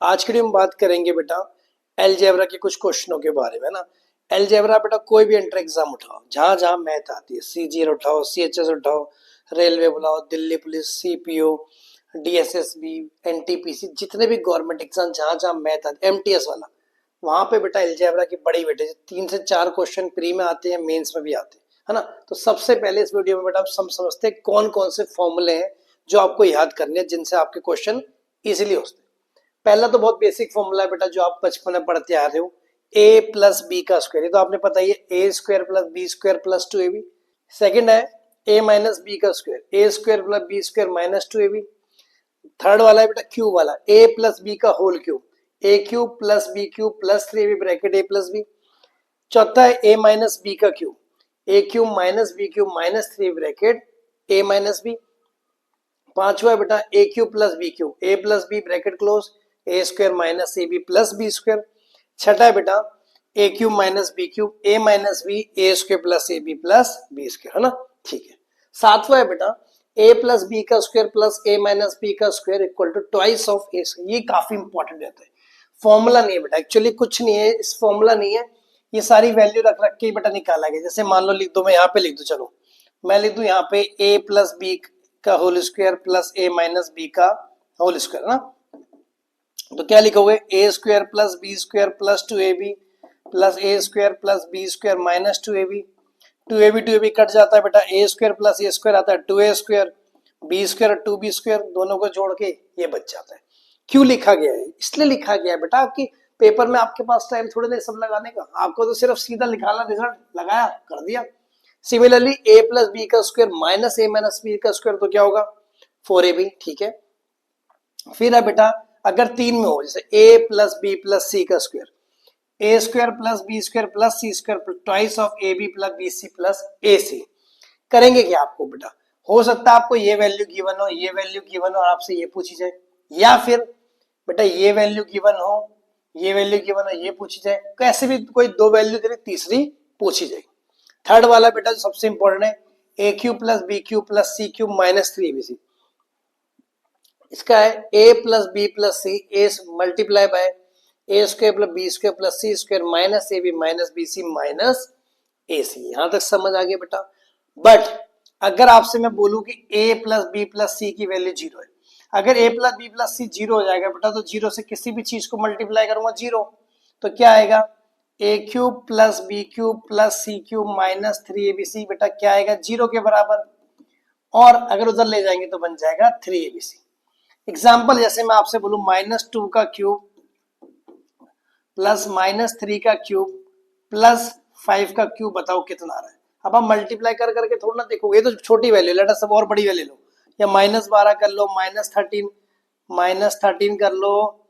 आज की वीडियो में बात करेंगे बेटा अलजेब्रा के कुछ क्वेश्चनों के बारे में ना। अलजेब्रा बेटा कोई भी एंट्री एग्जाम उठाओ, जहां जहां मैथ आती है, सीजीएल उठाओ, सीएचएस उठाओ, रेलवे बुलाओ, Delhi police, CPO, DSSB, NTPC, जितने भी गवर्नमेंट एग्जाम जहां जहां मैथ आती है, एमटीएस वाला, वहां पे बेटा अलजेब्रा की बड़ी बेटे 3 से 4 क्वेश्चन प्री में आते हैं, मेंस में भी आते हैं, है ना। तो सबसे पहले इस वीडियो में बेटा आप समझते हैं कौन कौन से फॉर्मूले हैं जो आपको याद करने हैं, जिनसे आपके क्वेश्चन इजिली होते हैं। पहला तो बहुत बेसिक फॉर्मूला है बेटा, जो आप बचपन में पढ़ते आ रहे हो, ए प्लस बी का स्क्वायर, ये तो आपने पता ही है, A square plus B square plus 2ab। Second है ए माइनस बी का square, A square plus B square minus 2ab। Third वाला है बेटा क्यूब वाला, ए प्लस बी का whole cube, A cube plus B cube plus 3ab bracket A plus B. चौथा है A minus B का cube, A cube minus B cube minus 3 bracket A minus B. पांचवा है बेटा A cube plus B cube, A plus B bracket close, A square minus A B plus B square. छठा है बेटा A cube minus B cube, A minus B, A square plus A B plus B square, है ना। ठीक है। सातवां है बेटा ए प्लस बी का square plus A minus B का square equal to twice of A square. ये काफी इंपॉर्टेंट रहता है, फॉर्मूला नहीं है बेटा, एक्चुअली कुछ नहीं है, इस फॉर्मूला नहीं है, ये सारी वैल्यू रख रख के बेटा निकाला गया। जैसे मान लो लिख दो, मैं यहाँ पे लिख दू, चलो मैं लिख दू यहाँ पे ए प्लस बी का whole square plus A minus B का होल स्क्वायर, ना। तो क्या लिखोगे, A square plus B square plus 2ab plus A square plus B square minus 2ab। 2ab cut जाता है बेटा, A square plus A square आता है 2a square, B square 2b square, दोनों को जोड़ के ये बच जाता है। क्यों लिखा गया है, इसलिए लिखा गया है बेटा, आपकी पेपर में आपके पास टाइम थोड़े नहीं सब लगाने का, आपको तो सिर्फ सीधा निकालना, रिजल्ट लगाया कर दिया। सिमिलरली ए प्लस बी का स्क्वायर माइनस ए माइनस बी का स्क्वायर, तो क्या होगा 4ab। ठीक है। फिर है बेटा अगर 3 में हो, जैसे A plus B plus C का square, A square plus B square plus C square twice of A B plus B C plus A C. करेंगे क्या आपको बेटा, हो सकता है आपको ये वैल्यू गिवन हो, ये वैल्यू गिवन हो और आपसे ये पूछी जाए, या फिर बेटा ये वैल्यू गिवन हो, ये वैल्यू गिवन हो, ये पूछी जाए, कैसे भी कोई दो वैल्यू दे तीसरी पूछी जाए। थर्ड वाला बेटा जो सबसे इंपॉर्टेंट है, A cube plus B cube plus C cube minus 3abc। इसका है A plus B plus C, A multiply by A square plus B square plus C square minus A B minus B C minus A C. यहां तक समझ आ गया बेटा। But अगर आपसे मैं बोलूं कि ए प्लस बी प्लस सी की वैल्यू 0 है, अगर ए प्लस बी प्लस सी 0 हो जाएगा बेटा, तो 0 से किसी भी चीज को मल्टीप्लाई करूंगा 0, तो क्या आएगा, A cube plus B cube plus C cube minus 3abc। बेटा क्या आएगा 0 के बराबर, और अगर उधर ले जाएंगे तो बन जाएगा 3abc। एग्जाम्पल जैसे मैं आपसे बोलूं -2 का क्यूब प्लस -3 का क्यूब प्लस 5 का क्यूब, बताओ कितना आ रहा है। अब आप मल्टीप्लाई कर करके थोड़ा ना देखोगे, ये तो छोटी वैल्यू, लेट अस सब और बड़ी वैल्यू लो, या -12 कर लो, -13 कर लो,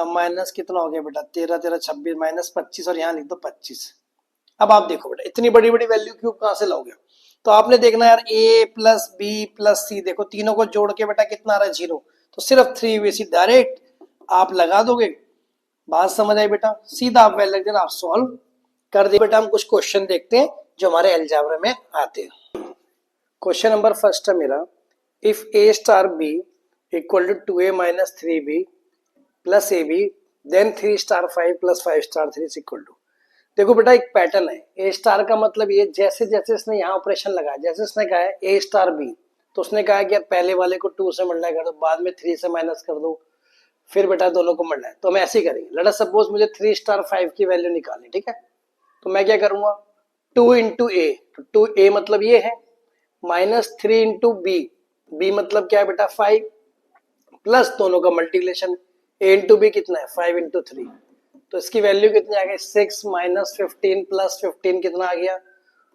माइनस कितना हो गया बेटा 13 13 26 -25, और यहाँ लिख दो 25। अब आप देखो बेटा इतनी बड़ी बड़ी वैल्यू क्यूब कहाँ से लाओगे, तो आपने देखना यार ए प्लस बी प्लस सी, देखो तीनों को जोड़ के बेटा कितना आ रहा है 0, तो सिर्फ 3abc डायरेक्ट आप लगा दोगे। बात समझ आई बेटा, सीधा आप वैल्यू लग देना, आप सॉल्व कर दे। बेटा हम कुछ क्वेश्चन देखते हैं जो हमारे अलजेब्रा में आते हैं। क्वेश्चन नंबर फर्स्ट है मेरा, if a star b equal to 2a minus 3b plus A b then 3 star 5 plus 5 star 3 equal to. देखो बेटा एक पैटर्न है, ए स्टार का मतलब ये, जैसे जैसे इसने यहाँ ऑपरेशन लगाया, जैसे इसने कहा है ए स्टार बी, तो उसने कहा कि यार पहले वाले को 2 से मल्टीप्लाई कर दो, बाद में 3 से माइनस कर दो, फिर बेटा दोनों को मल्टीप्लाई, तो हम ऐसे ही करेंगे। लेट अस सपोज मुझे 3 स्टार 5 की वैल्यू निकालनी, ठीक है, तो मैं क्या करूंगा 2 इंटू ए, तो 2a मतलब ये है, माइनस 3 इंटू बी, बी मतलब क्या है बेटा 5, प्लस दोनों का मल्टीप्लिकेशन, ए इंटू बी कितना है 5 इंटू 3, तो इसकी वैल्यू कितनी आ गई 6 माइनस 15 प्लस 15 कितना आ गया,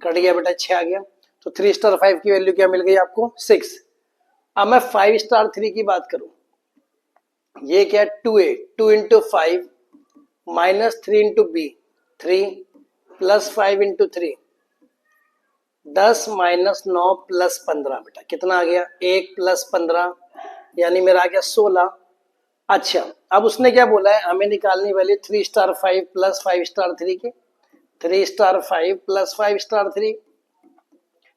कट गया बेटा 6 आ गया। तो 3 स्टार 5 की वैल्यू क्या मिल गई आपको 6। अब मैं 5 स्टार 3 की बात करूं, ये क्या है 2a, 2 into 5 minus 3 into b 3 plus 5 into 3 10 minus 9 plus 15, बेटा कितना आ गया 1 प्लस 15 यानी मेरा आ गया 16। अच्छा अब उसने क्या बोला है, हमें निकालनी वैल्यू 3 स्टार 5 प्लस 5 स्टार 3 की, 3 स्टार 5 प्लस 5 स्टार 3,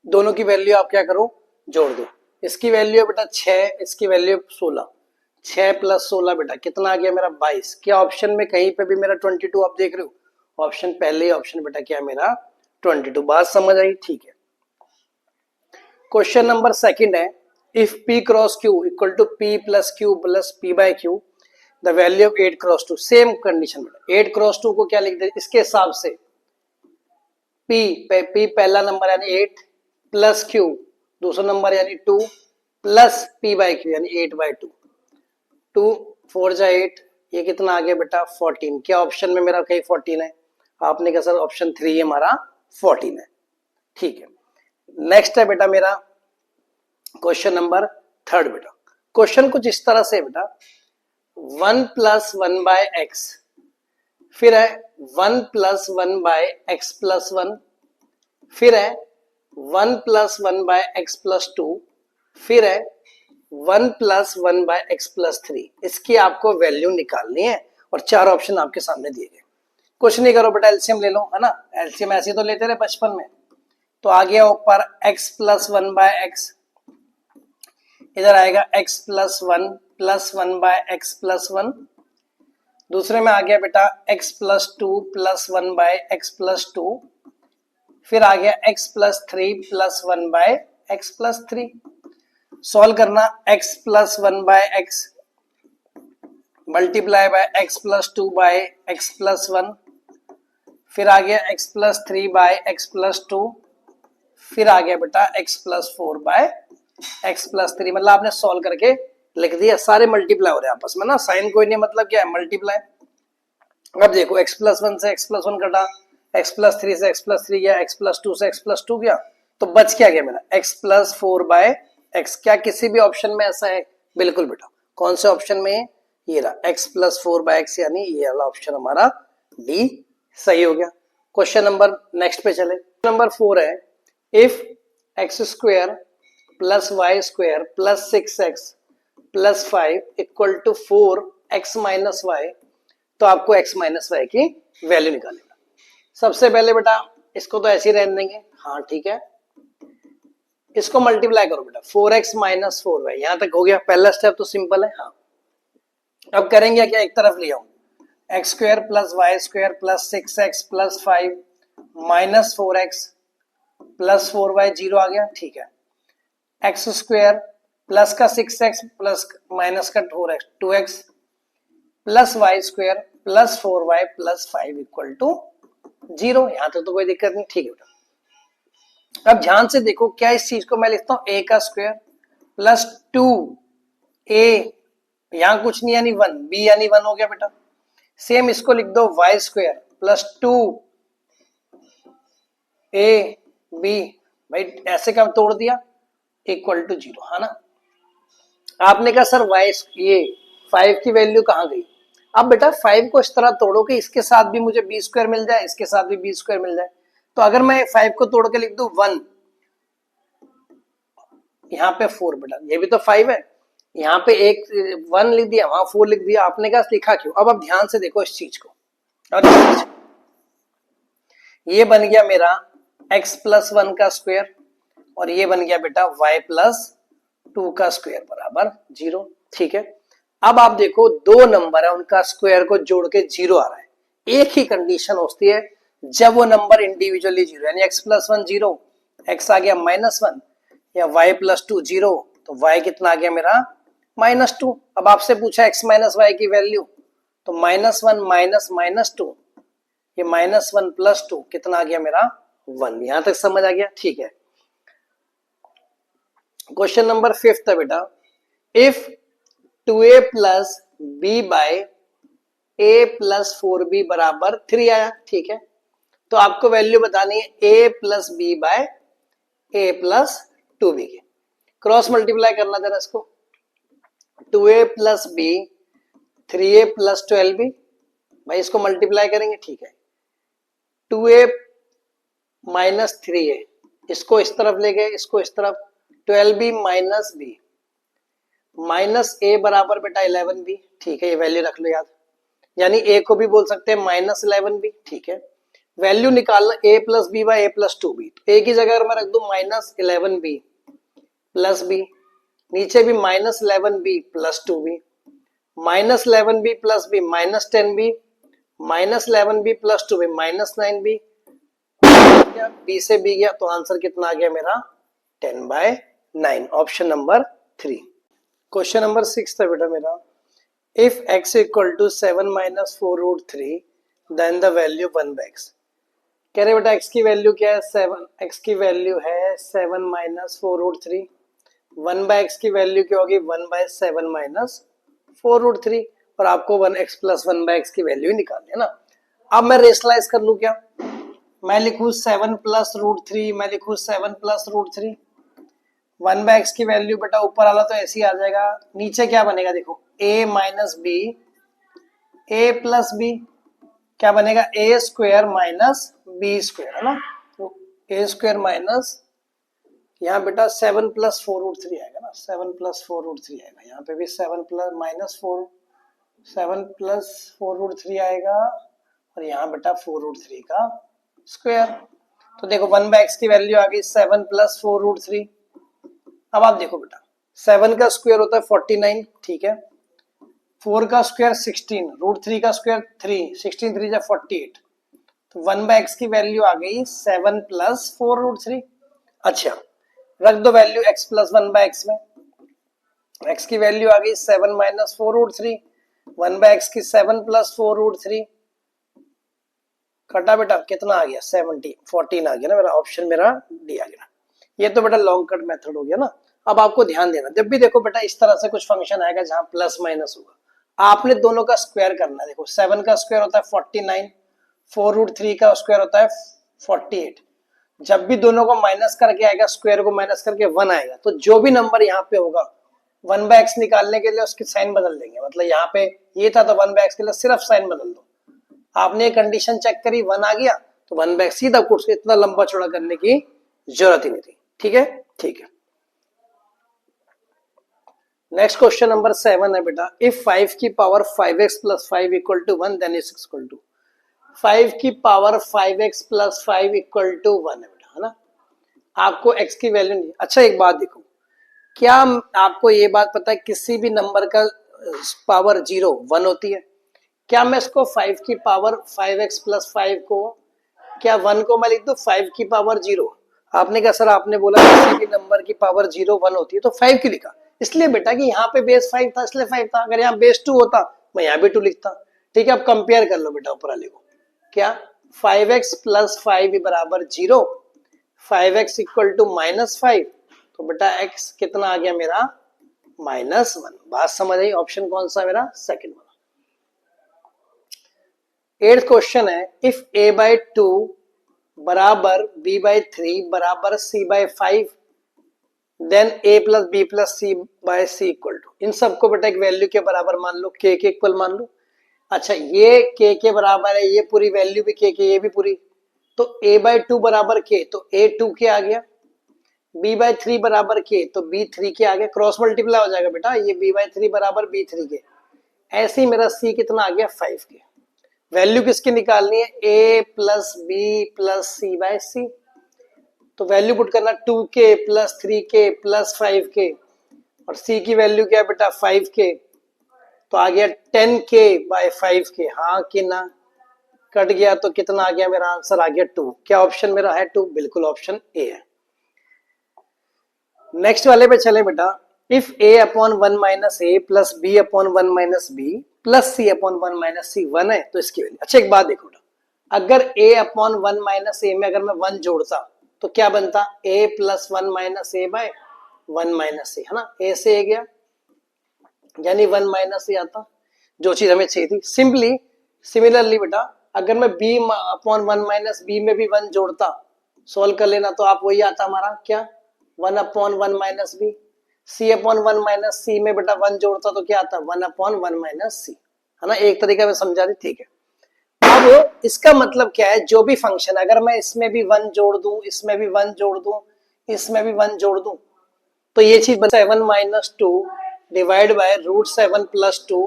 दोनों की वैल्यू आप क्या करो जोड़ दो। इसकी वैल्यू है बेटा 6, इसकी वैल्यू 16, 6 प्लस 16 बेटा कितना आ गया मेरा 22। क्या ऑप्शन में कहीं पे भी मेरा 22 आप देख रहे हो? ऑप्शन पहले ही ऑप्शन बेटा क्या मेरा 22। बात समझ आई? ठीक है। क्वेश्चन नंबर सेकंड है, if P cross Q equal to P plus Q plus P by Q the value of 8 cross 2। Same condition बेटा 8 क्रॉस 2 को क्या लिख दे इसके हिसाब से, P पहला नंबर यानी 8 प्लस Q दूसरा नंबर यानी 2 प्लस P बाय Q यानी 8 बाय 2। 2 4 जा 8, ये कितना आ गया बेटा 14। क्या ऑप्शन में मेरा कहीं 14 है? आपने कहा सर ऑप्शन 3 हमारा 14 है। ठीक है। नेक्स्ट है बेटा मेरा क्वेश्चन नंबर थर्ड बेटा। क्वेश्चन कुछ इस तरह से बेटा 1 प्लस 1 बाय एक्स, फिर है 1 प्लस 1 बाय एक्स प्लस 1, फिर है 1 प्लस 1 बाय एक्स प्लस 2, फिर है 1 प्लस 1 बाय एक्स प्लस 3। इसकी आपको वैल्यू निकालनी है और चार ऑप्शन आपके सामने दिए गए। कुछ नहीं करो बेटा, एलसीएम ले लो, है ना। एलसीएम ऐसे तो लेते रहे बचपन में। तो आ गया ऊपर x प्लस 1 बाय एक्स, इधर आएगा x plus 1 by x plus 1। दूसरे में आ गया बेटा x plus 2 plus 1 by x plus 2, फिर आ गया x plus 3 plus 1 by x plus 3। Solve करना, x plus 1 by x multiply by x plus 2 by x plus 1, फिर आ गया x plus 3 by x plus 2, फिर आ गया बेटा x plus 4 bye x plus 3। मतलब आपने सॉल्व करके लिख दिया, सारे मल्टीप्लाई हो रहे हैं आपस में ना, साइन कोई नहीं, मतलब क्या है मल्टीप्लाई। अब देखो x प्लस 1 से x प्लस 1 कटा, x प्लस 3 से x प्लस 3 गया, x प्लस 2 से x प्लस 2 गया, तो बच क्या गया मेरा x प्लस 4 बाय एक्स। क्या किसी भी ऑप्शन में ऐसा है? बिल्कुल बेटा। कौन से ऑप्शन में? ये रहा x प्लस 4 बाय एक्स, यानी ये वाला ऑप्शन हमारा डी सही हो गया। क्वेश्चन नंबर नेक्स्ट पे चले। नंबर 4 है, if x square plus Y square plus 6x plus 5 equal to 4x minus y, तो आपको x माइनस वाई की वैल्यू निकालेगा। सबसे पहले बेटा इसको तो ऐसे ही रहने देंगे, हाँ ठीक है। इसको मल्टीप्लाई करो बेटा, 4x माइनस 4y, यहां तक हो गया। पहला स्टेप तो सिंपल है, हाँ। अब करेंगे क्या, एक तरफ ले आऊं, x square plus Y square plus 6x plus 5 minus 4x plus 4y, 0 आ गया, ठीक है। एक्स स्क्वायर प्लस का 6x प्लस माइनस का 2x plus Y square plus 4y plus 5 equal to 0। यहां तक तो कोई दिक्कत नहीं, ठीक है बेटा। अब ध्यान से देखो, क्या इस चीज को मैं लिखता हूं a का स्क्वायर प्लस 2a, यहां कुछ नहीं यानी 1, b यानी 1 हो गया बेटा। सेम इसको लिख दो y square plus 2a b, भाई ऐसे कब तोड़ दिया, इक्वल टू 0, है ना। आपने कहा सर y ये 5 की वैल्यू कहां गई? अब बेटा 5 को इस तरह तोड़ो कि इसके साथ भी मुझे b स्क्वायर मिल जाए, इसके साथ भी b स्क्वायर मिल जाए। तो अगर मैं 5 को तोड़ के लिख दूं 1, यहाँ पे 4 बेटा, ये भी तो 5 है, यहाँ पे एक 1 लिख दिया, वहां 4 लिख दिया। आपने कहा लिखा क्यों? अब ध्यान से देखो इस चीज को, और ये बन गया मेरा x प्लस 1 का स्क्वायर, और ये बन गया बेटा y प्लस 2 का स्क्वायर बराबर 0, ठीक है। अब आप देखो दो नंबर है, उनका स्क्वायर को जोड़ के 0 आ रहा है। एक ही कंडीशन होती है जब वो नंबर इंडिविजुअली 0, यानी x प्लस 1 0, x आ गया माइनस 1, या y प्लस 2 0, तो y कितना आ गया मेरा माइनस 2। अब आपसे पूछा x माइनस वाई की वैल्यू, तो माइनस 1 माइनस माइनस 2, ये माइनस 1 प्लस 2 कितना आ गया मेरा 1। यहां तक समझ आ गया, ठीक है। क्वेश्चन नंबर 5 है बेटा, if 2a plus b by a plus 4b बराबर 3 आया, ठीक है। तो आपको वैल्यू बतानी है a plus b by a plus 2b की। क्रॉस मल्टीप्लाई करना जरा इसको, 2a plus b 3a plus 12b, भाई इसको मल्टीप्लाई करेंगे, ठीक है। 2a माइनस 3a, इसको इस तरफ ले गए, इसको इस तरफ, 12b minus b, minus a बराबर बेटा 11b, ठीक है। ये वैल्यू रख लो याद, यानी a को भी बोल सकते हैं माइनस 11b, ठीक है। वैल्यू निकालना a plus b by a plus 2b, तो a की जगह अगर मैं रख दूं माइनस 11b प्लस b, नीचे भी minus 11b plus 2b, -11b plus b -10b, -11b plus 2b -9b, b से बी गया तो आंसर कितना आ गया मेरा 10/9, ऑप्शन नंबर 3। क्वेश्चन नंबर 6 था बेटा मेरा, if x equal to 7 minus 4√3 then the value 1/x। कह रहे बेटा x की वैल्यू क्या है 7, x की वैल्यू है 7 माइनस 4√3, 1/x की वैल्यू क्या होगी 1/7 माइनस 4√3, और आपको 1x प्लस 1/x की वैल्यू निकालनी है ना। अब मैं रेशनलाइज कर लूं क्या, मैं लिखूं 7 प्लस √3, मैं लिखूं 7 प्लस √3, 1/x की वैल्यू बेटा ऊपर वाला तो ऐसे ही आ जाएगा, नीचे क्या बनेगा देखो a minus b, a plus b क्या बनेगा a square minus B square, है ना। तो ए स्क्वायर माइनस, यहाँ बेटा 7 प्लस 4√3 आएगा ना, 7 प्लस 4√3 आएगा, यहाँ पे भी 7 प्लस माइनस 4, 7 प्लस 4√3 आएगा, और यहाँ बेटा 4√3 का स्क्वायर। तो देखो 1/x की वैल्यू आ गई 7 प्लस 4√3। अब आप देखो बेटा 7 का स्क्वायर होता है 49, ठीक है, 4 का स्क्वायर 16, √3 का स्क्वायर 3, 16 3 जा 48, तो 1/x की वैल्यू आ गई 7 प्लस 4√3। अच्छा रख दो वैल्यू x प्लस 1/x में, x की वैल्यू आ गई 7 माइनस 4√3, 1/x की 7 प्लस 4√3, कटा बेटा कितना आ गया 70, 14 आ गया ना मेरा, ऑप्शन मेरा डी आ गया। ये तो बेटा लॉन्ग कट मेथड हो गया ना। अब आपको ध्यान देना, जब भी देखो बेटा इस तरह से कुछ फंक्शन आएगा जहां प्लस माइनस होगा, आपने दोनों का स्क्वायर करना है। देखो 7 का स्क्वायर होता है 49, 4√3 का स्क्वायर होता है 48, जब भी दोनों को माइनस करके आएगा, स्क्वायर को माइनस करके 1 आएगा, तो जो भी नंबर यहाँ पे होगा 1/x निकालने के लिए उसकी साइन बदल देंगे, मतलब यहाँ पे ये था तो 1/x के लिए सिर्फ साइन बदल दो। आपने कंडीशन चेक करी 1 आ गया तो 1/x सीधा कुछ इतना लंबा चौड़ा करने की जरूरत ही नहीं थी, ठीक है ठीक है। नेक्स्ट क्वेश्चन नंबर 7 है बेटा, इफ 5 की power 5x plus 5 equal to 1 then is equal to, 5 की power 5x plus 5 equal to 1 है बेटा, है ना। आपको x की वैल्यू नहीं, अच्छा एक बात देखो, क्या आपको ये बात पता है किसी भी नंबर का पावर 0 1 होती है, क्या मैं इसको 5 की पावर 5x प्लस 5 को, क्या 1 को मैं लिख दूं 5 की पावर 0, आपने कहा सर आपने बोला किसी भी नंबर की पावर 0 1 होती है तो 5 क्यों लिखा, इसलिए बेटा कि यहाँ पे बेस 5 था इसलिए 5 था, अगर यहाँ बेस 2 होता मैं यहाँ भी 2 लिखता, ठीक है। अब कंपेयर कर लो बेटा ऊपर वाले को, क्या 5x प्लस 5 बराबर 0, 5x इक्वल टू -5, तो बेटा x कितना आ गया मेरा -1, बात समझ आई, ऑप्शन कौन सा मेरा सेकंड वाला। 8th क्वेश्चन है, इफ a/2 बराबर b/3 बराबर c/5 then a plus B plus c/c equal to, इन सबको बेटा एक वैल्यू के बराबर मान लो, k के इक्वल मान लो। अच्छा ये k के बराबर है, ये पूरी वैल्यू भी k के, ये भी पूरी, तो a/2 बराबर k, तो a 2 के आ गया, b/3 बराबर k, तो b 3 के आ गया, क्रॉस मल्टीप्लाई हो जाएगा बेटा, ये b/3 बराबर b 3 के, ऐसे ही मेरा c कितना आ गया 5 के। वैल्यू किसकी निकालनी है a plus B plus c/c, तो वैल्यू पुट करना 2k plus 3k plus 5k, और c की वैल्यू क्या है बेटा 5k, तो आ गया 10k/5k, हाँ कि ना, कट गया तो कितना आ गया मेरा आंसर आ गया 2, क्या ऑप्शन मेरा है 2, बिल्कुल ऑप्शन ए है। नेक्स्ट वाले पे चले बेटा, if a/1 minus A plus b/1 minus B plus c/1 minus C 1 है तो इसकी वैल्यू, अच्छा एक बात देखो बेटा, अगर a/1 माइनस ए में अगर मैं 1 जोड़ता तो क्या बनता a plus 1 minus A by 1 minus A, है ना, a से a गया यानी 1 माइनस ए आता, जो चीज हमें चाहिए थी। सिंपली सिमिलरली बेटा अगर मैं b/1 माइनस बी में भी 1 जोड़ता, सोल्व कर लेना, तो आप वही आता हमारा क्या 1/1 माइनस बी, c/1 माइनस सी में बेटा 1 जोड़ता तो क्या आता 1/1 माइनस सी, है ना, एक तरीका में समझा दी, ठीक है। अब इसका मतलब क्या है, जो भी फंक्शन अगर मैं इसमें भी 1 जोड़ दूं, इसमें भी 1 जोड़ दूं, इसमें भी 1 जोड़ दूं, तो ये चीज 7 minus 2 divide by √7 plus 2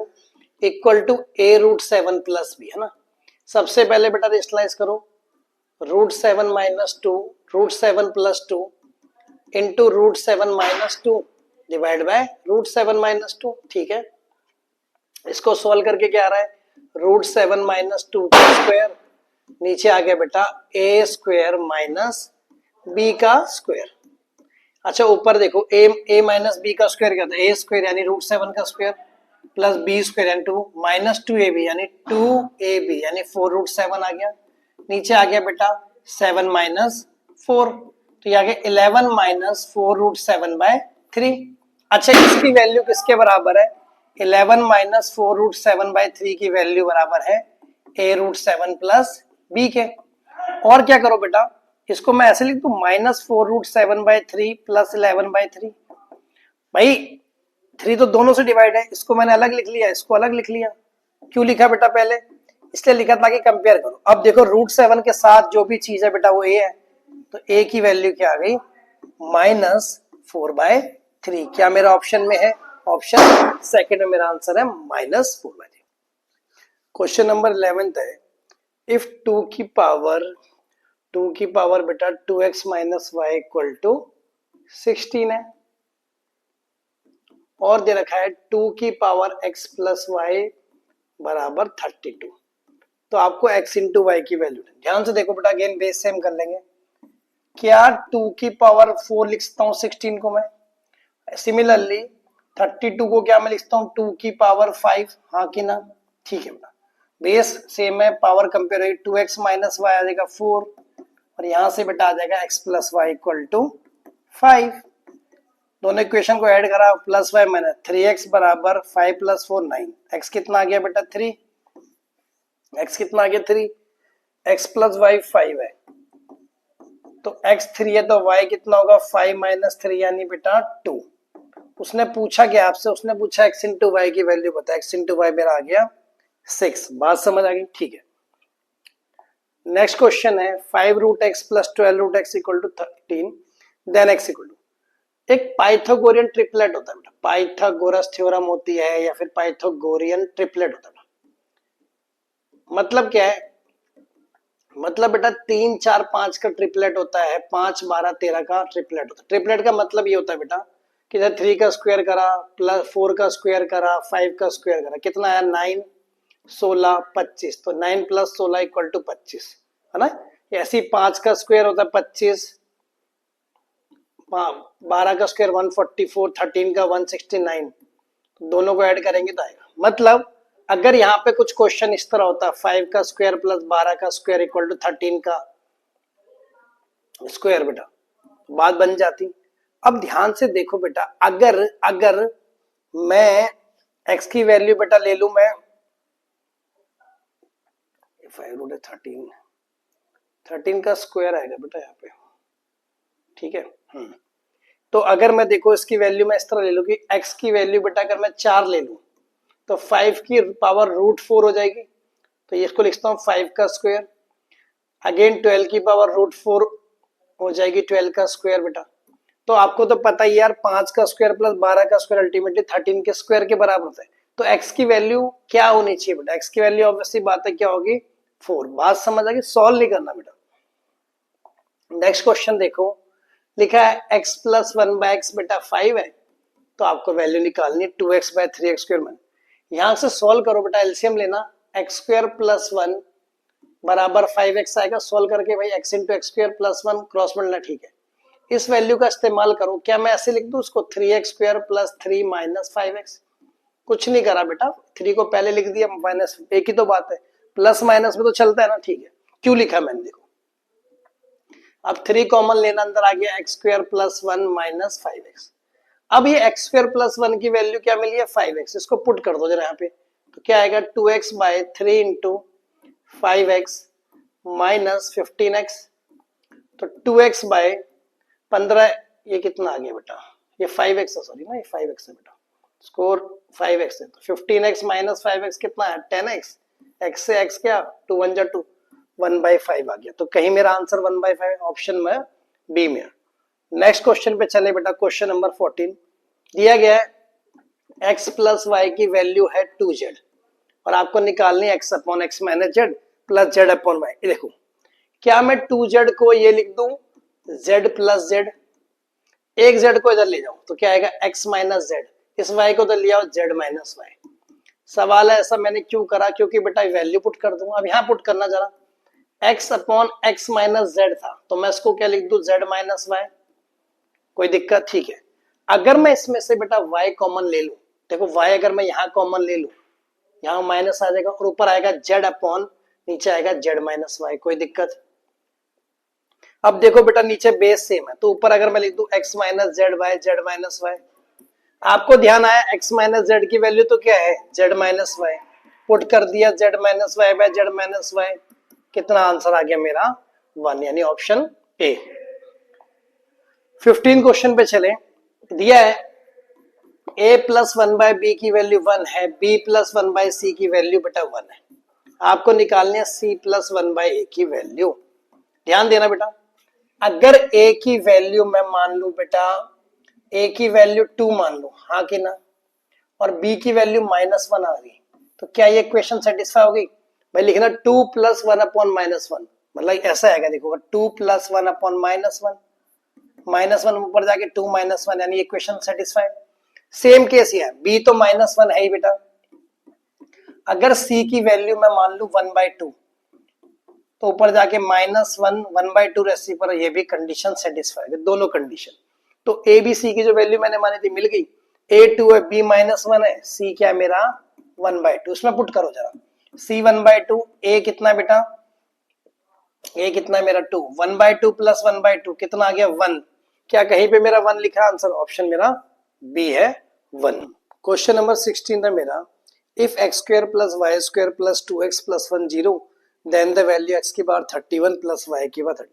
equal to a√7 plus b, है ना। सबसे पहले बेटा रेशनलाइज करो, √7 minus 2 √7 plus 2 into √7 minus 2 divide by √7 minus 2, ठीक है। इसको सोल्व करके क्या आ रहा है, √7 माइनस 2 का स्क्वायर, नीचे आ गया बेटा ए स्क्वायर माइनस बी का स्क्वायर। अच्छा ऊपर देखो ए माइनस बी का स्क्वायर क्या था, ए स्क्वायर यानी √7 का स्क्वायर प्लस बी स्क्वायर यानी 2 माइनस 2ab यानी 2ab यानी 4√7 आ गया। नीचे आ गया बेटा 7 माइनस 4, तो ये आ गया 11 माइनस 4√7/3। अच्छा इसकी वैल्यू किसके बराबर है, 11 माइनस 4√7/3 की वैल्यू बराबर है a√7 प्लस बी के। और क्या करो बेटा, इसको मैं ऐसे लिख दूं -4√7/3 प्लस 11/3। भाई 3 तो दोनों से डिवाइड है, इसको मैंने अलग लिख लिया, इसको अलग लिख लिया। क्यों लिखा बेटा पहले, इसलिए लिखा ताकि कंपेयर करो। अब देखो √7 के साथ जो भी चीज है बेटा वो ए है, तो ए की वैल्यू क्या आ गई -4/3। क्या मेरा ऑप्शन में है, ऑप्शन सेकंड में मेरा आंसर है -4/3। क्वेश्चन नंबर 11 है, इफ 2 की पावर बेटा 2x minus Y equal to 16 है, और दे रखा है 2 की पावर x प्लस वाई बराबर 32, तो आपको x इंटू वाई की वैल्यू, ध्यान से देखो बेटा, अगेन बेस सेम कर लेंगे। क्या 2 की पावर 4 लिखता हूं 16 को मैं, सिमिलरली 32 को क्या मैं लिखता हूं 2 की पावर 5, हाँ कि ना, ठीक है बेटा, बेस सेम है, पावर कंपेयर होगी, 2x माइनस वाई आ जाएगा 4, और यहां से बेटा आ जाएगा x plus y equal to 5। दोनों इक्वेशन को ऐड करा, प्लस वाई माइनस 3x बराबर 5 प्लस 4 9, x कितना आ गया बेटा 3, x कितना आ गया 3, x प्लस वाई 5 है, तो x 3 है तो y कितना होगा 5 माइनस 3 यानी बेटा 2। उसने पूछा क्या आपसे, उसने पूछा x इंटू वाई की वैल्यू बता, x इंटू वाई मेरा आ गया 6। बात समझ आ गई, ठीक है। नेक्स्ट क्वेश्चन है 5√x plus 12√x equal to 13, then x equal to, एक पाइथागोरियन ट्रिपलेट होता है बेटा, पाइथागोरस थ्योरम होती है या फिर पाइथागोरियन ट्रिपलेट होता है। मतलब क्या है, मतलब बेटा 3 4 5 का ट्रिपलेट होता है, 5 12 13 का ट्रिपलेट होता है। ट्रिपलेट का मतलब ये होता है बेटा कि इधर 3 का स्क्वायर करा प्लस 4 का स्क्वायर करा 5 का स्क्वायर करा, कितना है 9 16 25, तो 9 प्लस 16 इक्वल टू 25 है ना। ऐसी 5 का स्क्वायर होता है 25, 12 का स्क्वायर 144, 13 का 169, दोनों को ऐड करेंगे तो आएगा। मतलब अगर यहाँ पे कुछ क्वेश्चन इस तरह होता 5 का स्क्वायर प्लस 12 का स्क्वायर इक्वल टू 13 का स्क्वायर बेटा, बात बन जाती। अब ध्यान से देखो बेटा, अगर मैं x की वैल्यू बेटा ले लू, मैं 13 का स्क्वायर आएगा बेटा यहाँ पे, ठीक है। तो अगर मैं देखो इसकी वैल्यू मैं इस तरह ले लूं कि x की वैल्यू बेटा अगर मैं 4 ले लूं तो 5 की पावर √4 हो जाएगी, तो ये इसको लिखता हूं 5 का स्क्वायर, अगेन 12 की पावर √4 हो जाएगी 12 का स्क्वायर बेटा। तो आपको तो पता ही यार 5 का स्क्वायर प्लस 12 का स्क्वायर अल्टीमेटली 13 के स्क्वायर के बराबर होता है, तो x की वैल्यू क्या होनी चाहिए बेटा, x की वैल्यू ऑब्वियसली बात है क्या होगी 4। बात समझ आ गई, सॉल्व नहीं करना बेटा। नेक्स्ट क्वेश्चन देखो, लिखा है x प्लस 1/x बेटा 5 है, तो आपको वैल्यू निकालनी है 2x/3x स्क्वायर में। यहां से सॉल्व करो बेटा, एलसीएम लेना, x स्क्वायर प्लस 1 बराबर 5x आएगा, सॉल्व करके भाई x into x square plus 1 cross multiply, ठीक है। इस वैल्यू का इस्तेमाल करो, क्या मैं ऐसे लिख दूं उसको 3x square plus 3 minus 5x, कुछ नहीं करा बेटा, 3 को पहले लिख दिया, माइनस एक ही तो बात है, प्लस माइनस में तो चलता है ना, ठीक है। क्यों लिखा मैंने देखो, अब 3 कॉमन लेना, अंदर आ गया x square plus 1 minus 5x। अब ये x स्क्वायर प्लस 1 की वैल्यू क्या मिली है 5x, इसको पुट कर दो जरा यहाँ पे, तो क्या आएगा 2x/3 into 5x minus 15x, तो 2x/15, ये कितना आ गया बेटा, ये 5x है, सॉरी ना ये 5x है बेटा, स्कोर 5x है, तो 15x माइनस 5x कितना है 10x, x से x क्या 2 1 जा 2, 1/5 आ गया, तो कहीं मेरा आंसर 1/5 ऑप्शन में बी में। नेक्स्ट क्वेश्चन पे चले बेटा, क्वेश्चन नंबर 14 दिया गया है x प्लस वाई की वैल्यू है 2z, और आपको निकालनी है x upon x minus z plus z upon y. देखो क्या मैं 2z को ये लिख दूं z प्लस जेड, एक z को इधर ले जाऊं तो क्या आएगा x माइनस जेड, इस y को तो ले आओ z माइनस वाई, सवाल है ऐसा मैंने क्यों करा, क्योंकि बेटा वैल्यू पुट कर दूंगा। अब यहाँ पुट करना जरा, x upon x minus Z था, तो मैं इसको क्या लिख दूं, z माइनस वाई। कोई दिक्कत? ठीक है। अगर मैं इसमें से बेटा y कॉमन ले लूं, देखो y अगर मैं यहाँ कॉमन ले लूं, यहाँ माइनस आ जाएगा और ऊपर आएगा z अपॉन, नीचे आएगा z माइनस वाई। कोई दिक्कत? अब देखो बेटा नीचे बेस सेम है, तो ऊपर अगर मैं लिख दूं x minus z y, z minus y, आपको ध्यान आया x माइनस जेड की वैल्यू तो क्या है, z माइनस वाई। पुट कर दिया z minus y by z minus y, कितना आंसर आ गया मेरा 1, यानी ऑप्शन ए। 15 क्वेश्चन पे चले। दिया है a प्लस 1 बाय बी की वैल्यू 1 है, b प्लस 1 बाय सी की वैल्यू बेटा 1 है। आपको निकालनी है c प्लस 1 बाय ए की वैल्यू। ध्यान देना बेटा, अगर a की वैल्यू मैं मान लू बेटा, a की वैल्यू 2 मान लो, हाँ कि ना, और b की वैल्यू -1 आ गई, तो क्या ये इक्वेशन सेटिस्फाई होगी? भाई लिखना 2 प्लस 1 अपॉन -1, मतलब ऐसा आएगा, देखो 2 प्लस 1 अपॉन -1 ऊपर जाके 2 -1, यानी इक्वेशन सेटिस्फाई। सेम केस है, b तो -1 है ही बेटा। अगर c की वैल्यू मैं मान लू 1/2, तो ऊपर जाके -1 1/2 रेसिपी पर, ये भी कंडीशन सेटिस्फाई है, दोनों कंडीशन। तो ए बी सी की जो वैल्यू मैंने मानी थी मिल गई, a 2 है, b -1 है, c क्या मेरा 1/2। इसमें पुट करो जरा, c 1/2, a कितना बेटा, a कितना मेरा 2, 1/2 प्लस 1/2 कितना आ गया 1। क्या कहीं पे मेरा 1 लिखा? आंसर ऑप्शन मेरा बी है 1। क्वेश्चन नंबर 16 था मेरा, if x square plus Y square plus 2x plus 1 0, then the value x की पावर 31 प्लस y की पावर 30।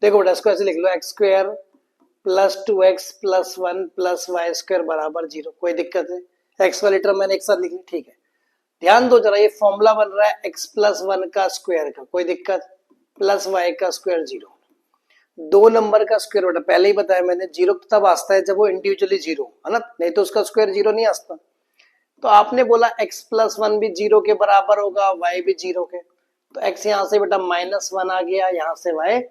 देखो बेटा इसको ऐसे लिख लो, X square plus 2x plus 1 plus Y square बराबर 0। कोई दिक्कत है? एक्स वाली टर्म मैंने एक साथ लिख ली, ठीक है। ध्यान दो जरा, ये फॉर्मूला बन रहा है x प्लस 1 का स्क्वायर का, कोई दिक्कत, प्लस y का स्क्वायर 0। दो नंबर का स्क्वायर बेटा पहले ही बताया मैंने, जीरो तब आता है जब वो इंडिविजुअली जीरो है ना, नहीं तो उसका स्क्वायर जीरो नहीं आता। तो आपने बोला x प्लस 1 भी 0 के बराबर होगा, y भी 0 के, तो x यहाँ से बेटा -1 आ गया, यहाँ से y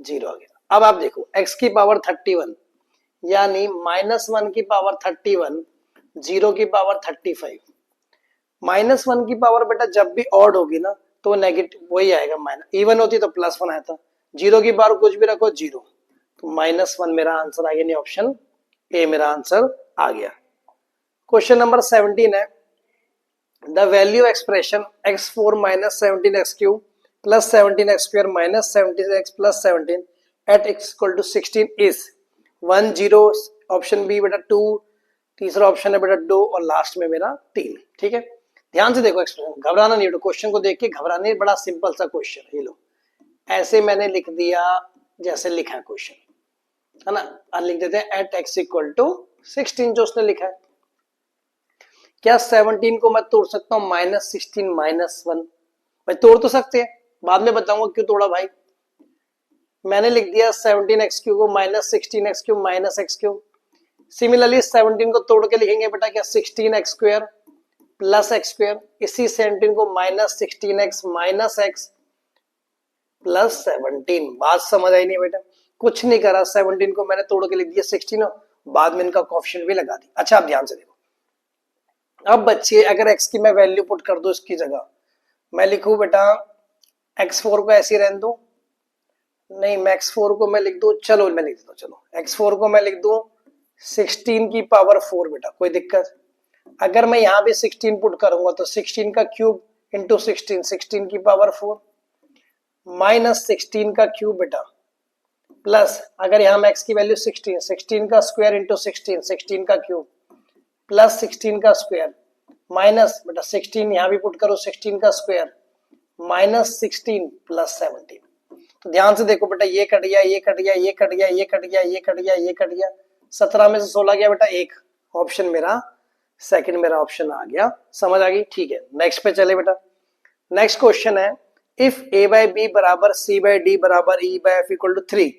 0 आ गया। अब आप देखो x की पावर 31, यानी -1 की पावर 31, 0 की पावर 35। -1 की पावर बेटा जब भी ऑड होगी ना, तो नेगेटिव वही आएगा, माइनस। इवन होती तो +1 आया था, 0 की पावर कुछ भी रखो 0, तो -1 मेरा आंसर आ गया, नहीं ऑप्शन ए मेरा आंसर आ गया। क्वेश्चन नंबर 17 है, the value expression x4 minus 17x³ plus 17x² minus 17x plus 17 at x equal to 16 is 1 0, option B बेटा 2, तीसरा ऑप्शन है बेटा 2, और लास्ट में मेरा 3। ठीक है, ध्यान से देखो एक्सप्रेशन, घबराना नहीं, क्वेश्चन को देख के घबराने, बड़ा सिंपल सा क्वेश्चन है। ये लो ऐसे मैंने लिख दिया जैसे लिखा है क्वेश्चन, है ना, और लिख देते हैं एट x इक्वल टू 16 जो उसने लिखा है। क्या 17 को मैं तोड़ सकता हूँ -16 -1? भाई तोड़ तो सकते हैं, बाद में बताऊंगा क्यों तोड़ा भाई। मैंने लिख दिया 17x³ को -16x³ माइनस x³। सिमिलरली 17 को तोड़ के लिखेंगे बेटा क्या, 16x² प्लस x², इसी 17 को -16x माइनस x प्लस 17। बात समझ आई नहीं बेटा? कुछ नहीं करा, 17 को मैंने तोड़ के लिख दिया 16, बाद में इनका कोएफिशिएंट भी लगा दी। अच्छा आप ध्यान से देखो, अब बच्चे अगर x की मैं वैल्यू पुट कर दो, इसकी जगह मैं लिखूं बेटा x4 को ऐसे रहने दो, नहीं मैं x4 को मैं लिख दूं, चलो मैं लिख देता हूं, चलो x4 को मैं लिख दूं 16 की पावर 4 बेटा, कोई दिक्कत? अगर मैं यहां भी 16 पुट करूंगा तो 16 का क्यूब इंटू 16, 16 की पावर 4 माइनस 16 का क्यूब बेटा, प्लस अगर यहां मैं x की वैल्यू 16, 16 का स्क्वायर इंटू 16, 16 का क्यूब प्लस 16 का स्क्वायर माइनस बेटा 16 यहां भी पुट करो 16 का स्क्वायर माइनस 16 प्लस 17। तो ध्यान से देखो बेटा, ये कट गया, ये कट गया, ये कट गया, ये कट गया, ये कट गया, ये कट गया, 17 में से 16 गया बेटा, एक ऑप्शन मेरा सेकंड मेरा ऑप्शन आ गया। समझ आ गई? ठीक है, नेक्स्ट पे चले बेटा। नेक्स्ट क्वेश्चन है, इफ a बाय बी बराबर c बाय डी बराबर e by f equal to 3,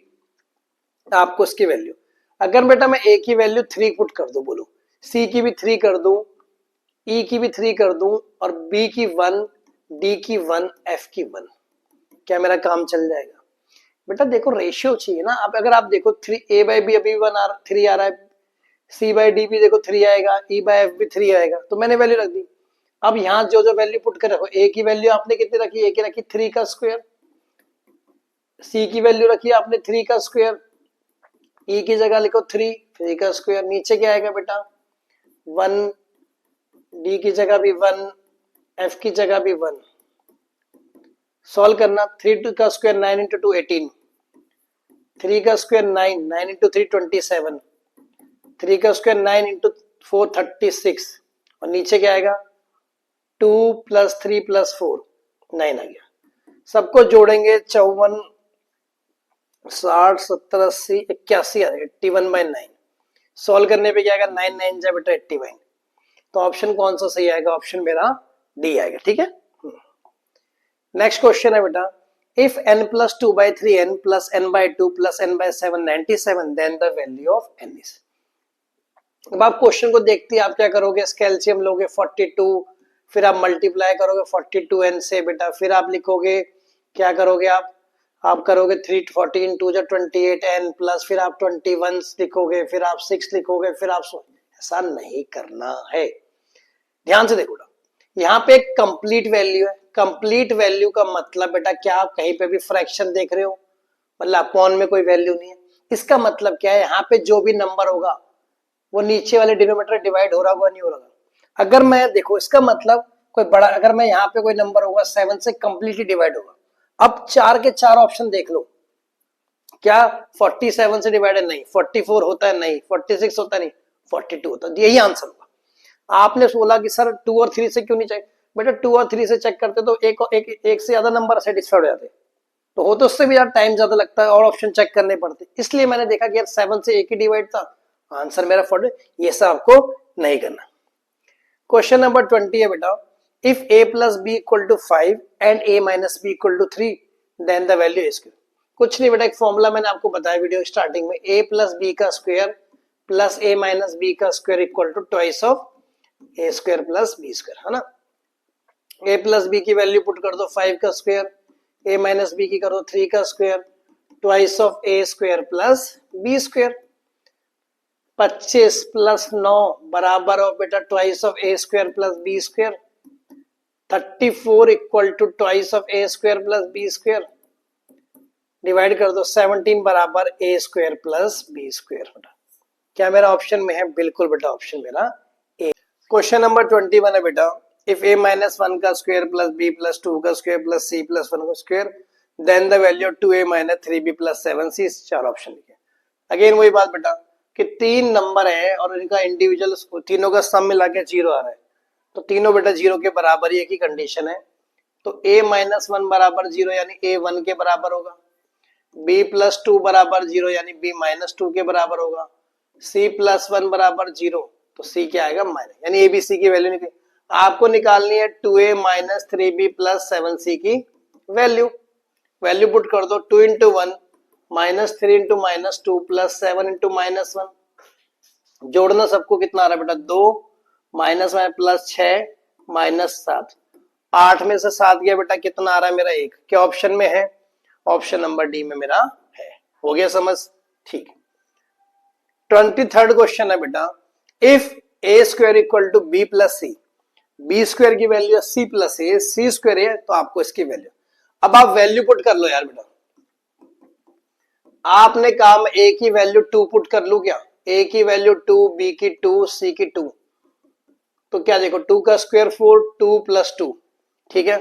आपको इसकी वैल्यू, अगर बेटा मैं a की वैल्यू 3 पुट कर दूं, बोलो c की भी 3 कर दूं, e की भी 3 कर दूं, और b की 1, d की 1, f की 1, क्या मेरा काम चल जाएगा? बेटा देखो रेशियो चाहिए ना। अब अगर आप देखो 3 a बाय b अभी 3 आ रहा है, c बाय d भी देखो 3 आएगा, e बाय f भी 3 आएगा, तो मैंने वैल्यू रख दी। अब यहाँ जो जो वैल्यू पुट कर रखो, ए की वैल्यू आपने कितनी रखी, ए की रखी 3 का स्क्वायर, सी की वैल्यू रखी आपने 3 का स्क्वायर, ई की जगह लिखो 3 का स्क्वायर, नीचे क्या आएगा बेटा 1, डी की जगह भी 1, एफ की जगह भी 1। सॉल्व करना, 3 का स्क्वायर 9 इंटू 2 18, 3 का स्क्वायर 9, 9 इंटू 3 27, 3 का स्क्वायर 9 इंटू 4 36, और नीचे क्या आएगा 2 प्लस 3 प्लस 4 9 आ गया। सबको जोड़ेंगे 54 60 70 80 81 आ जाएगा, 81/9। सॉल्व करने पे क्या आएगा 9 9 जा बेटा 81। तो ऑप्शन कौन सा सही आएगा, ऑप्शन मेरा डी आएगा। ठीक है, नेक्स्ट क्वेश्चन है बेटा, if n plus 2/3 n plus n/2 plus n/7 97 then the value of n is। अब आप क्वेश्चन को देखते ही आप क्या करोगे, इसका एलसीएम लोगे 42, फिर आप मल्टीप्लाई करोगे 42n से बेटा, फिर आप लिखोगे क्या करोगे आप करोगे 3 14 2 जा 28n प्लस, फिर आप 21 लिखोगे, फिर आप 6 लिखोगे, फिर आप ऐसा नहीं करना है। ध्यान से देखो, यहाँ पे एक कंप्लीट वैल्यू है, कंप्लीट वैल्यू का मतलब बेटा क्या, आप कहीं पे भी फ्रैक्शन देख रहे हो, मतलब अपॉन में कोई वैल्यू नहीं है, इसका मतलब क्या है, यहाँ पे जो भी नंबर होगा वो नीचे वाले डिनोमिनेटर डिवाइड हो रहा होगा नहीं हो रहा। अगर मैं देखो इसका मतलब कोई बड़ा, अगर मैं यहाँ पे कोई नंबर होगा 7 से कंप्लीटली डिवाइड होगा। अब 4 के 4 ऑप्शन देख लो, क्या 47 से डिवाइड है, नहीं, 44 होता है, नहीं, 46 होता है, नहीं, 42 होता है, यही आंसर होगा। आपने बोला कि सर 2 और 3 से क्यों नहीं चेक, बेटा 2 और 3 से चेक करते तो एक से ज्यादा नंबर सेटिस्फाइड हो जाते, तो हो तो उससे भी यार टाइम ज्यादा लगता है और ऑप्शन चेक करने पड़ते, इसलिए मैंने देखा कि यार 7 से एक ही डिवाइड था, आंसर मेरा 40। ये सब आपको नहीं करना। क्वेश्चन नंबर 20 है बेटा, if a plus B equal to 5 and a minus B equal to 3 then the value is. कुछ नहीं बेटा, एक फॉर्मूला मैंने आपको बताया वीडियो स्टार्टिंग में, a प्लस बी का square plus a minus B का square equal to twice of a square plus b square, है ना। a प्लस बी की वैल्यू पुट कर दो 5 का स्क्वायर, a माइनस बी की कर दो 3 का square, twice of a square plus b square. 25 plus 9 बराबर ऑफ बेटा twice of a square plus b square. 34 equal to twice of a square plus b square, divide कर दो 17 बराबर a square plus b square. बेटा क्या मेरा option में है, बिल्कुल बेटा ऑप्शन मेरा ए। क्वेश्चन नंबर 21 है बेटा, इफ a माइनस 1 का स्क्वायर प्लस b प्लस 2 का स्क्वायर प्लस c प्लस 1 का square then the value of 2a minus 3b plus 7c, 4 option लिखे। अगेन वही बात बेटा कि 3 नंबर है और इनका इंडिविजुअल तीनों का सम मिला के 0 आ रहा है, तो तीनों बेटा 0 के बराबर ही एक ही कंडीशन है, तो a माइनस 1 बराबर 0 यानी a 1 के बराबर होगा, b प्लस 2 बराबर 0 यानी b माइनस 2 के बराबर होगा, c प्लस 1 बराबर 0 तो c क्या आएगा माइनस, यानी a b c की वैल्यू निकली। आपको निकालनी है 2a minus 3b plus 7c की वैल्यू, वैल्यू पुट कर दो 2 into 1 minus 3 into minus 2 plus 7 into minus 1, जोड़ना सबको कितना आ रहा है बेटा 2 माइनस में प्लस 6 माइनस 7, 8 में से 7 गया बेटा कितना आ रहा है मेरा 1, क्या ऑप्शन में है, ऑप्शन नंबर डी में मेरा है। हो गया समझ, ठीक। 23rd क्वेश्चन है बेटा, if a square equal to b plus C, B square की वैल्यू है c plus A, C square है तो आपको इसकी वैल्यू, अब आप वैल्यू पुट कर लो यार बेटा, आपने काम a की वैल्यू 2 पुट कर लू, क्या a की वैल्यू 2, b की 2, c की 2, तो क्या देखो 2 का स्क्वायर 4, 2 प्लस 2, ठीक है।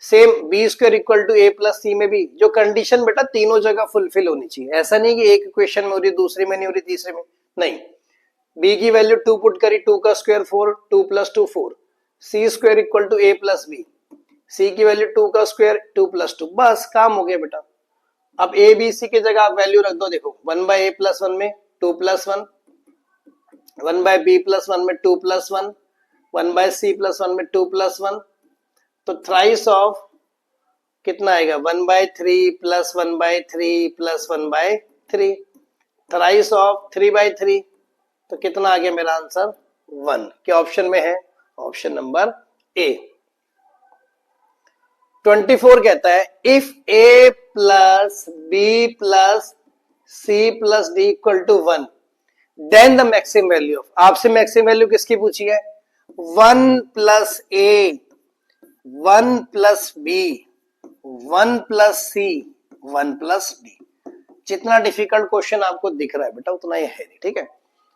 Same b square equal to a plus C में भी जो कंडीशन बेटा तीनों जगह फुलफिल होनी चाहिए, ऐसा नहीं कि एक इक्वेशन में हो रही दूसरे में नहीं हो रही तीसरे में नहीं। b की वैल्यू 2 पुट करी, 2 का square 4, 2 plus 2 4, c square equal to a plus b, c की वैल्यू 2 का स्क्वायर 2 प्लस 2, बस काम हो गया बेटा। अब a b c की जगह आप वैल्यू रख दो, देखो 1 बाय a प्लस 1 में 2 प्लस 1, 1 बाय b प्लस 1 में 2 प्लस 1, 1 बाय c प्लस 1 में 2 प्लस 1, तो थ्राइस ऑफ कितना आएगा 1 by 3 plus 1 by 3 plus 1 by 3, thrice of 3 by 3, तो कितना आ गया मेरा आंसर 1, क्या ऑप्शन में है, ऑप्शन नंबर ए। 24 कहता है if a plus B plus C plus D equal to 1 then the maximum value of, आपसे मैक्सिमम वैल्यू किसकी पूछी है, 1 plus A, 1 plus B, 1 plus C, 1 plus D. जितना डिफिकल्ट क्वेश्चन आपको दिख रहा है बेटा उतना ही है नहीं, ठीक है।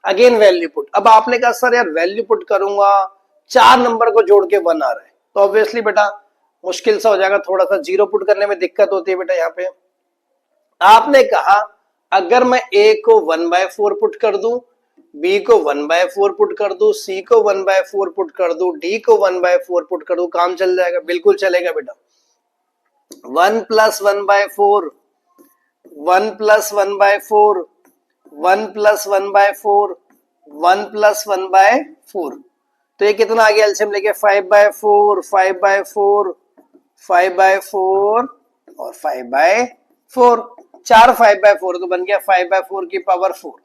Again value put. अब आपने कहा सर यार वैल्यू पुट करूंगा, 4 नंबर को जोड़ के 1 आ रहा है, तो ऑब्वियसली बेटा मुश्किल सा हो जाएगा, थोड़ा सा जीरो पुट करने में दिक्कत होती है बेटा। यहाँ पे आपने कहा अगर मैं ए को 1/4 पुट कर दूं, बी को 1/4 पुट कर दूं, सी को 1/4 पुट कर दूं, डी को 1/4 पुट कर दूं, काम चल जाएगा? बिल्कुल चलेगा बेटा। 1 प्लस 1/4, 1 प्लस 1/4, 1 प्लस 1/4, 1 प्लस 1/4, तो ये कितना आ गया एलसीएम लेके? 5/4, 5/4, 5/4 और 5/4, 4 5/4 तो बन गया 5/4 की पावर 4।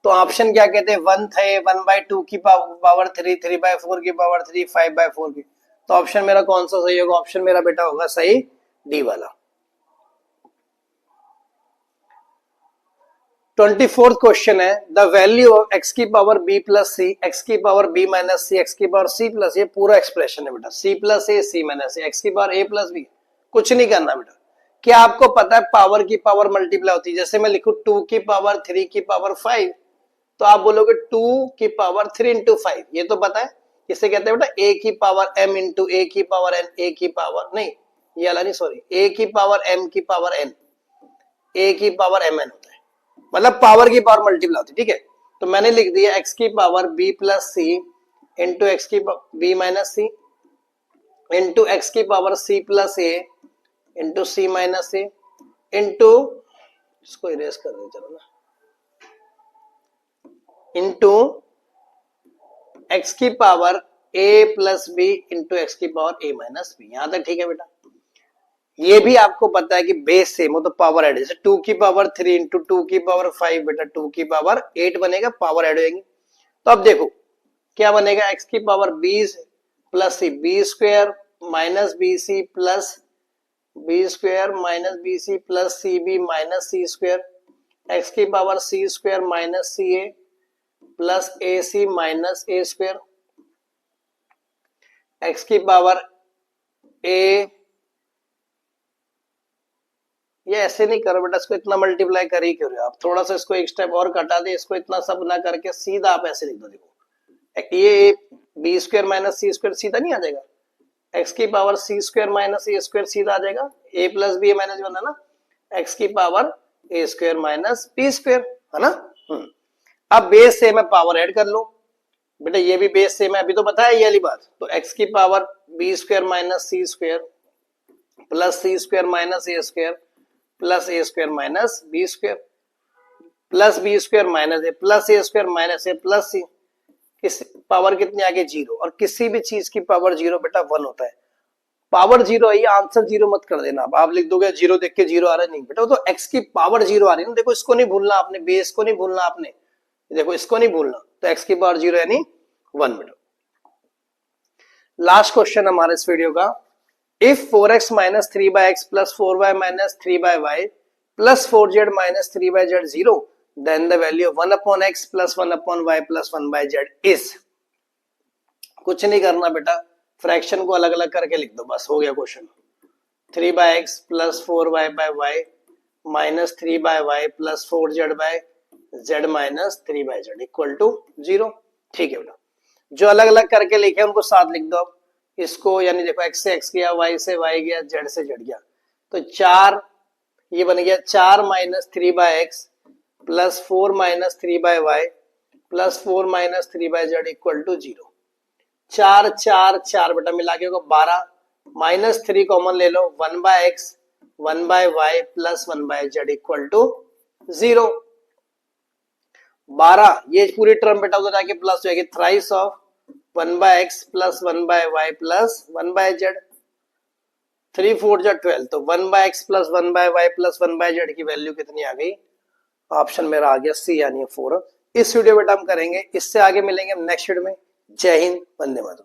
तो ऑप्शन क्या कहते हैं? 1 थे, 1/2 की पावर 3, 3/4 की पावर 3, 5/4 की। तो ऑप्शन मेरा कौन सा सही होगा? ऑप्शन मेरा बेटा होगा सही डी वाला। 24th क्वेश्चन है द वैल्यू ऑफ x की पावर b प्लस सी, x की पावर b माइनस सी, x की पावर c प्लस, ये पूरा एक्सप्रेशन है बेटा, c plus a, c minus a, x की पावर a प्लस b। कुछ नहीं करना बेटा। क्या आपको पता है पावर की पावर मल्टीप्लाई होती है? जैसे मैं लिखूं 2 की पावर 3 की पावर 5, तो आप बोलोगे 2 की पावर 3 इंटू 5, ये तो पता है। इसे कहते हैं बेटा a की पावर m इंटू a की पावर n, a की पावर नहीं, ये वाला नहीं, सॉरी, a की पावर m की पावर n, a की पावर mn होता है, मतलब पावर की पावर मल्टीप्लाई होती है, ठीक है। तो मैंने लिख दिया x की power b plus C into X की b minus C into X की power c plus a into C minus A into, इसको इरेज कर दे चलो ना, इंटू एक्स की power a plus B into X की पावर a माइनस बी। यहां तक ठीक है बेटा। ये भी आपको पता है कि बेस सेम हो तो पावर ऐड, जैसे 2 की पावर 3 इंटू 2 की पावर 5 बेटा 2 की पावर 8 बनेगा, पावर ऐड होगी। तो अब देखो क्या बनेगा, x की power 20 plus C, B square minus B C plus B square minus B C plus C B minus C square, X की power C square minus C A plus A C minus A square, X की power A, ये ऐसे नहीं करो बेटा, इसको इतना multiply कर ही क्यों रहे हो आप? थोड़ा सा इसको एक स्टेप और घटा दे, इसको इतना सब ना करके सीधा आप ऐसे लिख दो। देखो ये B square minus C square सीधा नहीं आ जाएगा, एक्स की power C square minus A square सीधा आ जाएगा, ए प्लस बी माइनस वन है ना, एक्स की पावर ए स्क्वायर माइनस बी स्क्वायर है ना। अब बेस सेम है, पावर ऐड कर लो बेटा, ये भी बेस सेम है, अभी तो बताया ये वाली बात। तो एक्स की power B square minus C square plus C square minus A square plus A square minus B square plus B square minus A plus A square minus A plus C, किस power कितनी आगे? Zero. और किसी भी चीज की power zero बेटा 1 होता है, पावर जीरो है, आंसर जीरो मत कर देना। आप लिख दोगे जीरो देख के जीरो आ रहा है, नहीं बेटा, वो तो एक्स की पावर जीरो आ रही है ना। देखो इसको नहीं भूलना आपने, बेस को नहीं भूलना आपने, देखो इसको नहीं भूलना। तो एक्स की पावर जीरो यानी 1 बेटा। लास्ट क्वेश्चन हमारे इस वीडियो का, if 4x minus 3/x plus 4y minus 3/y plus 4z minus 3/z 0, then the value of 1/x plus 1/y plus 1/z is. कुछ नहीं करना बेटा, फ्रैक्शन को अलग अलग करके लिख दो, बस हो गया question. 3/x plus 4y/y minus 3/y plus 4z/z minus 3/z equal to 0। ठीक है बेटा, जो अलग अलग करके लिखे उनको साथ लिख दो इसको, यानी देखो x से x गया, y से y गया, z से z गया, तो 4 ये बन गया 4 minus 3/x plus 4 minus 3/y plus 4 minus 3/z equal to 0। 4 4 4 बेटा मिला के 12, माइनस 3 कॉमन ले लो, 1/x 1/y plus 1/z equal to 0। 12 ये पूरी टर्म बेटा उधर जाके प्लस हो जाएगी, thrice of 1/x plus 1/y plus 1/z, 3 4 जा 12, तो 1/x plus 1/y plus 1/z की वैल्यू कितनी आ गई? ऑप्शन मेरा आ गया सी यानी 4। इस वीडियो बेटा हम करेंगे, इससे आगे मिलेंगे हम नेक्स्ट वीडियो में। जय हिंद, वंदे मातरम।